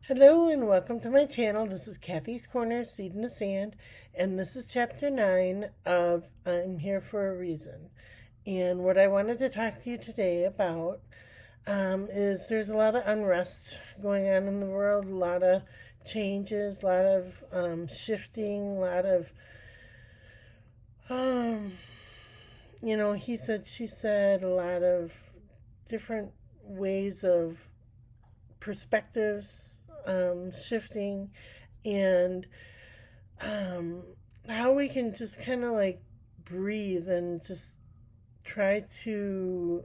Hello and welcome to my channel. This is Kathy's Corner, Seed in the Sand, and this is chapter 9 of I'm Here for a Reason. And what I wanted to talk to you today about is there's a lot of unrest going on in the world, a lot of changes, a lot of shifting, a lot of, um, he said, she said, a lot of different ways of perspectives shifting, and um, how we can just kind of like breathe and just try to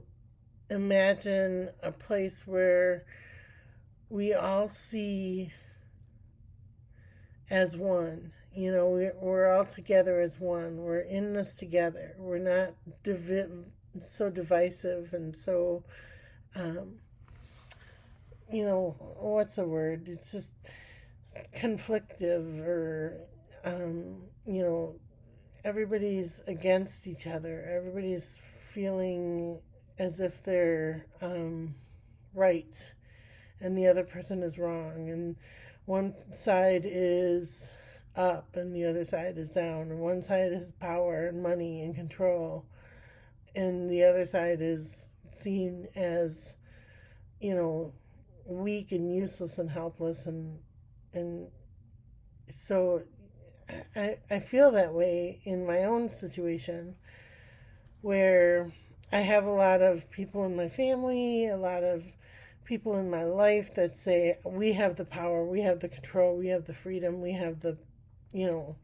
imagine a place where we all see as one. We're all together as one. We're in this together. We're not so divisive and so um, what's the word? It's just conflictive, or, um, you know, everybody's against each other. Everybody's feeling as if they're right and the other person is wrong. And one side is up and the other side is down. And one side has power and money and control. And the other side is seen as, you know, weak and useless and helpless, and so I feel that way in my own situation, where I have a lot of people in my family, a lot of people in my life that say we have the power, we have the control, we have the freedom, we have the, you know,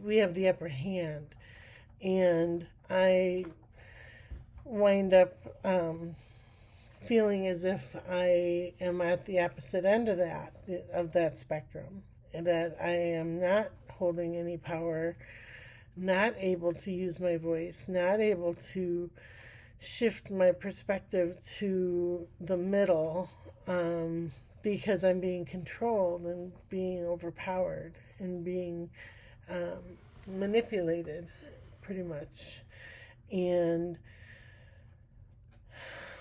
we have the upper hand. And I wind up feeling as if I am at the opposite end of that spectrum, and that I am not holding any power, not able to use my voice, not able to shift my perspective to the middle, because I'm being controlled and being overpowered and being manipulated, pretty much. And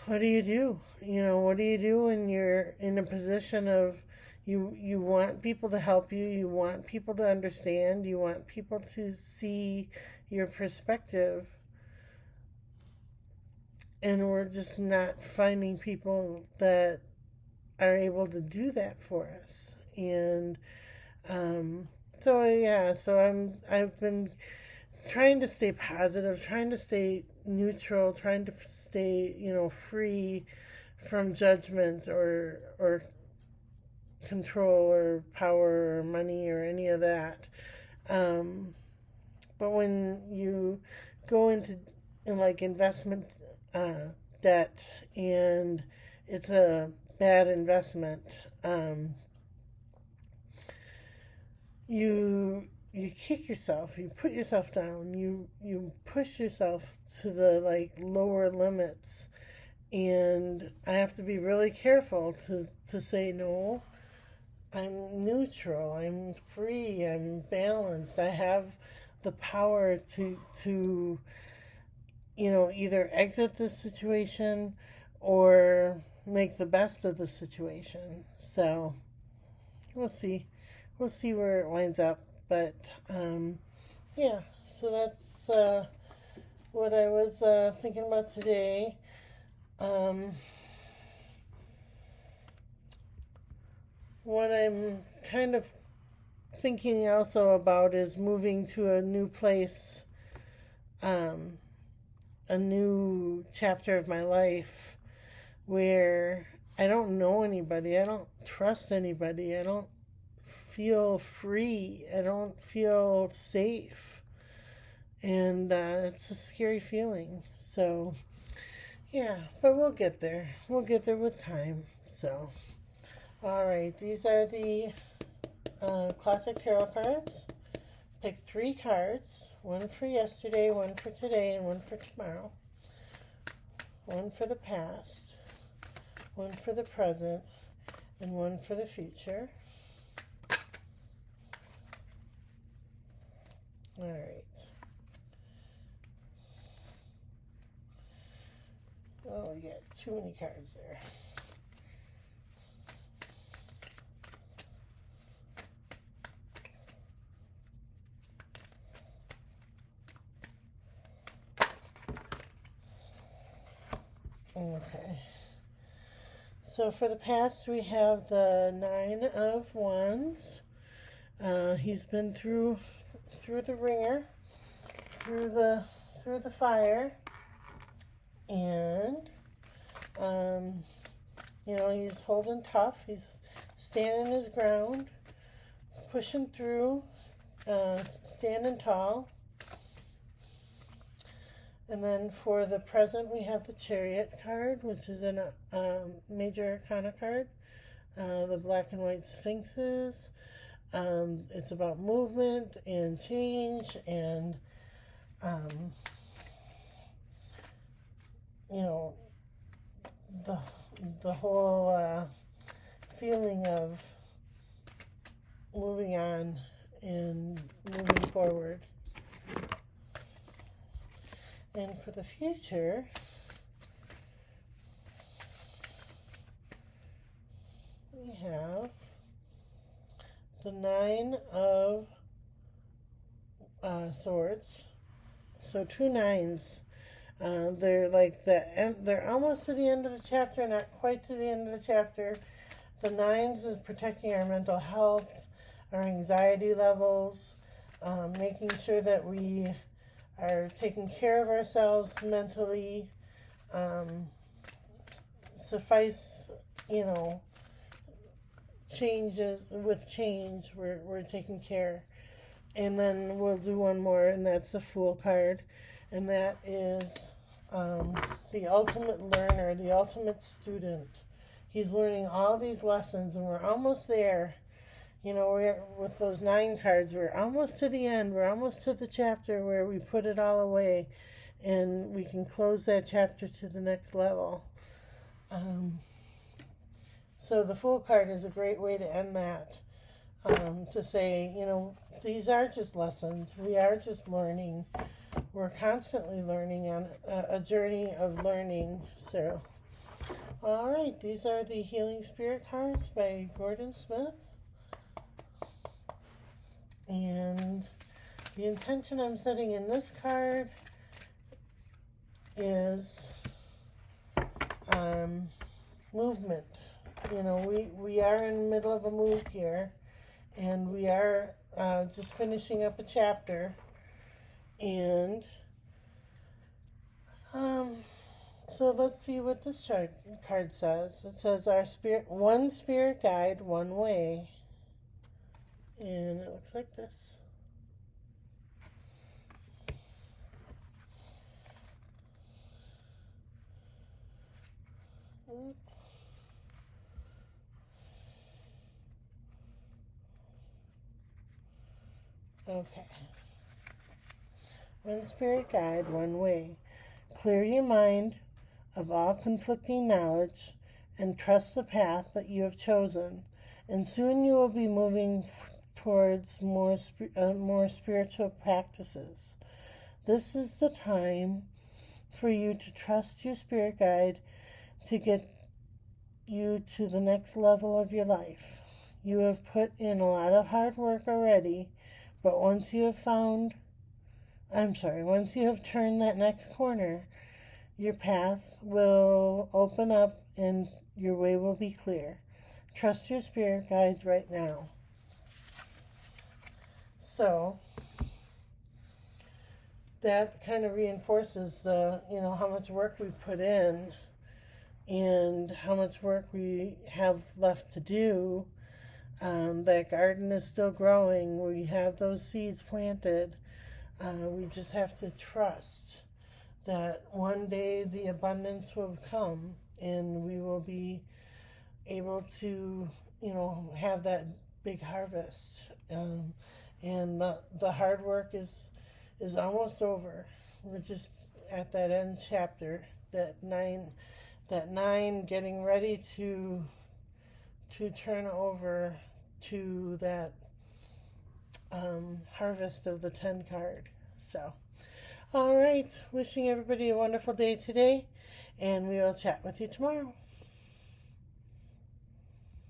what do you do? What do you do when you're in a position of you want people to help you, you want people to understand, you want people to see your perspective, and we're just not finding people that are able to do that for us. And I've been trying to stay positive, trying to stay neutral, trying to stay, free from judgment or control or power or money or any of that. But when you go into like investment debt, and it's a bad investment, you kick yourself, you put yourself down, you push yourself to the like lower limits. And I have to be really careful to say no. I'm neutral, I'm free, I'm balanced. I have the power to either exit this situation or make the best of the situation. So we'll see. We'll see where it winds up. But yeah, so that's what I was thinking about today. What I'm kind of thinking also about is moving to a new place, um, a new chapter of my life where I don't know anybody, I don't trust anybody, I don't feel free, I don't feel safe. And it's a scary feeling. So, yeah, but we'll get there. We'll get there with time. So, all right, these are the classic tarot cards. Pick 3 cards, one for yesterday, one for today, and one for tomorrow. One for the past, one for the present, and one for the future. All right. Oh, yeah, too many cards there. Okay. So for the past, we have the Nine of Wands. He's been through the ringer, through the fire, and he's holding tough. He's standing his ground, pushing through, standing tall. And then for the present, we have the Chariot card, which is a major arcana card. The black and white sphinxes. It's about movement and change and, the whole feeling of moving on and moving forward. And for the future, we have the Nine of Swords. So 2 nines. They're like they're almost to the end of the chapter, not quite to the end of the chapter. The nines is protecting our mental health, our anxiety levels, making sure that we are taking care of ourselves mentally. Suffice, changes with change, we're taking care. And then we'll do one more, and that's the Fool card. And that is the ultimate learner, the ultimate student. He's learning all these lessons, and we're almost there. With those 9 cards, we're almost to the end. We're almost to the chapter where we put it all away, and we can close that chapter to the next level. So the Fool card is a great way to end that. To say, these are just lessons. We are just learning. We're constantly learning on a journey of learning. So, all right, these are the Healing Spirit cards by Gordon Smith. And the intention I'm setting in this card is movement. We are in the middle of a move here, and we are just finishing up a chapter. And so let's see what this card says. It says one spirit guide, one way. And it looks like this. Okay. One spirit guide, one way. Clear your mind of all conflicting knowledge and trust the path that you have chosen. And soon you will be moving towards more spiritual practices. This is the time for you to trust your spirit guide to get you to the next level of your life. You have put in a lot of hard work already, but once you have turned that next corner, your path will open up and your way will be clear. Trust your spirit guides right now. So that kind of reinforces how much work we've put in and how much work we have left to do. That garden is still growing. We have those seeds planted. We just have to trust that one day the abundance will come and we will be able to, have that big harvest. And the hard work is almost over. We're just at that end chapter, that nine getting ready to turn over to that harvest of the 10 card. So, all right, wishing everybody a wonderful day today, and we will chat with you tomorrow.